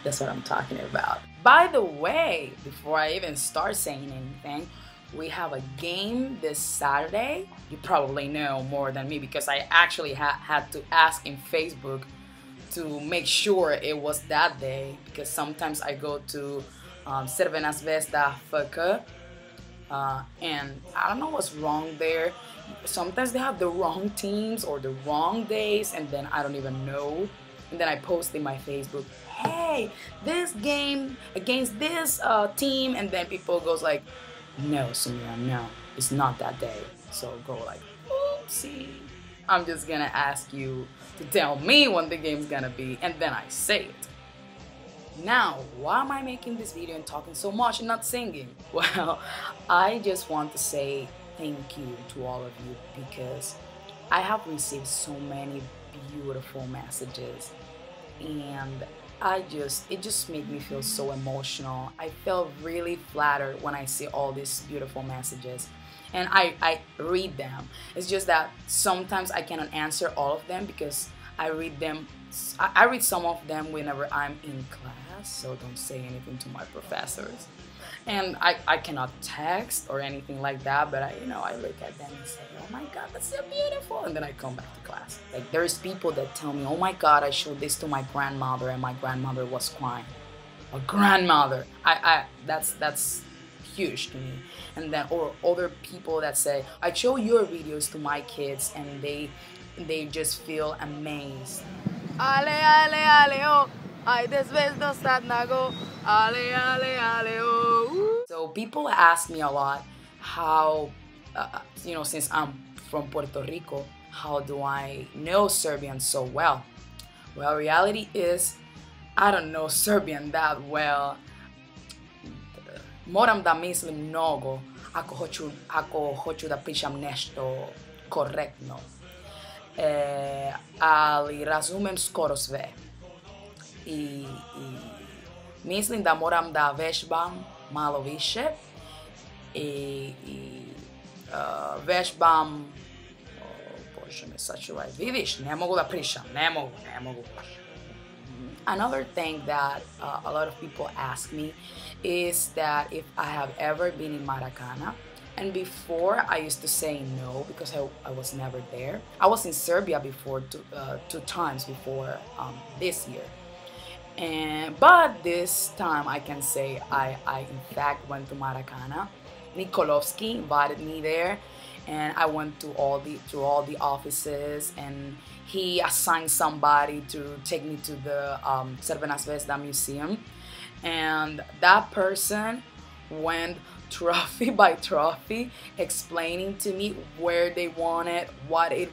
That's what I'm talking about. By the way, before I even start saying anything, we have a game this Saturday. You probably know more than me because I actually had to ask in Facebook to make sure it was that day, because sometimes I go to Cervenas Vesta FK, and I don't know what's wrong there. Sometimes they have the wrong teams or the wrong days, and then I don't even know. And then I post in my Facebook, hey, this game against this team, and then people goes like, no, Samira, no, it's not that day. So go like, oopsie. I'm just gonna ask you to tell me when the game's gonna be, and then I say it. Now, why am I making this video and talking so much and not singing? Well, I just want to say thank you to all of you, because I have received so many beautiful messages, and it just made me feel so emotional. I felt really flattered when I see all these beautiful messages, and I read them. It's just that sometimes I cannot answer all of them because I read some of them whenever I'm in class, so don't say anything to my professors. And I cannot text or anything like that, but I look at them and say, oh my God, that's so beautiful, and then I come back to class. Like, there's people that tell me, oh my God, I showed this to my grandmother and my grandmother was crying. A grandmother, that's huge to me. And then, or other people that say, I show your videos to my kids and they just feel amazed. Ale, ale, ale, oh. I desvezdo nago. Ale, ale, ale, oh. So people ask me a lot how, since I'm from Puerto Rico, how do I know Serbian so well? Well, reality is, I don't know Serbian that well. Moram da mislim mnogo ako hoću da pričam nešto korektno. Ali razumem skoro sve. I mislim da moram da vežbam malo više i vežbam, bože me sačuvaj, vidiš, ne mogu da pričam, ne mogu. Another thing that a lot of people ask me is that if I have ever been in Maracana. And before, I used to say no because I was never there. I was in Serbia before, two times before this year. But this time I can say I in fact went to Maracana. Nikolovsky invited me there, and I went to all the offices, and he assigned somebody to take me to the Crvena Zvezda Museum, and that person went trophy by trophy, explaining to me where they want it, what it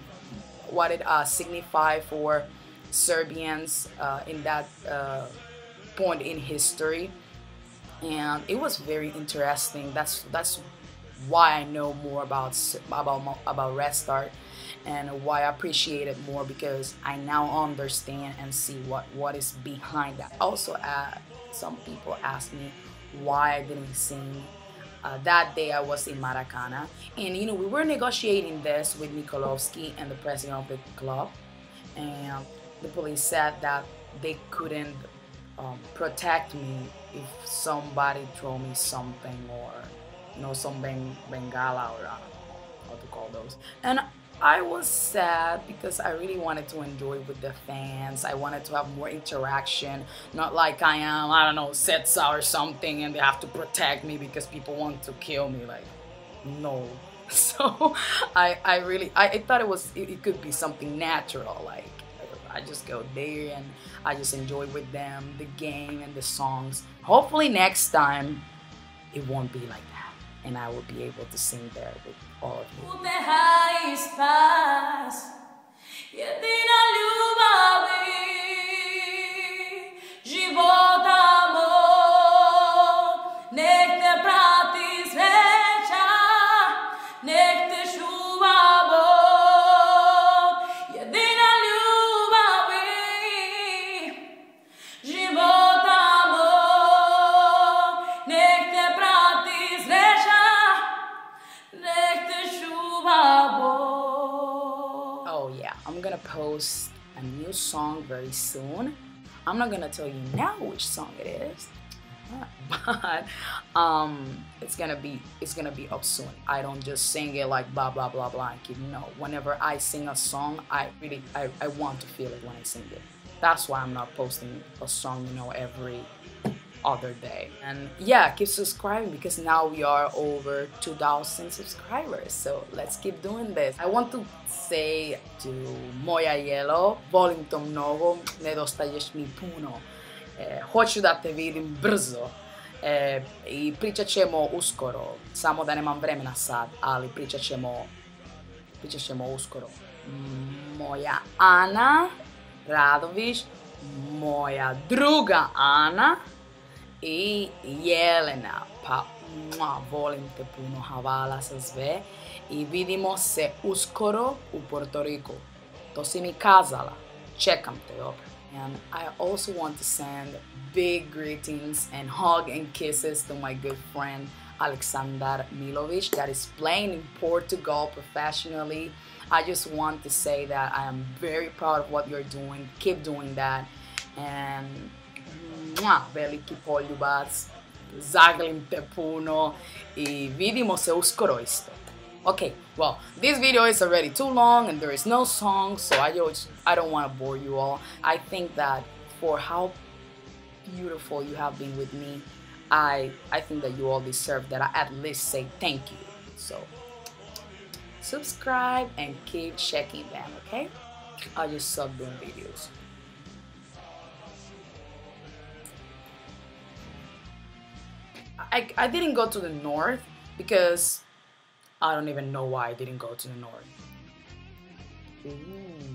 signified for Serbians in that point in history, and it was very interesting. That's why I know more about Red Star, and why I appreciate it more, because I now understand and see what is behind that. Also, some people ask me why I didn't sing. That day I was in Maracana, and we were negotiating this with Nikolovsky and the president of the club, and the police said that they couldn't protect me if somebody throw me something, or some bengala, or I don't know how to call those. And I was sad because I really wanted to enjoy with the fans. I wanted to have more interaction, not like I am, I don't know, Setsa or something, and they have to protect me because people want to kill me. Like, no. So I thought it could be something natural. Like, I just go there and I just enjoy with them, the game and the songs. Hopefully next time it won't be like that, and I will be able to sing there with all of you. Oh yeah, I'm gonna post a new song very soon. I'm not gonna tell you now which song it is, but it's gonna be up soon. I don't just sing it like blah blah blah blah and keep, no. Whenever I sing a song, I want to feel it when I sing it. That's why I'm not posting a song, you know, every other day. And yeah, keep subscribing because now we are over 2,000 subscribers, so let's keep doing this. I want to say to Moja Jelo, volim to mnogo, nedostaješ mi puno. Hoću da te vidim brzo. I pričat ćemo uskoro, samo da nemam vremena sad, ali pričat ćemo uskoro. Moja Ana Radović, moja druga Ana i Jelena. Pa volim te puno, hvala za sve i vidimo se uskoro u Puerto Rico. To si mi kazala, čekam te, dobro. And I also want to send big greetings and hug and kisses to my good friend Aleksandar Milovic that is playing in Portugal professionally. I just want to say that I am very proud of what you're doing. Keep doing that. And veliki poljubac, zaglim te puno i vidimo se uskoro isto. Okay, well, this video is already too long and there is no song, so I don't want to bore you all. I think that for how beautiful you have been with me, I think that you all deserve that I at least say thank you. So subscribe and keep checking them, okay? I just suck doing videos. I didn't go to the north because I don't even know why I didn't go to the north. Ooh.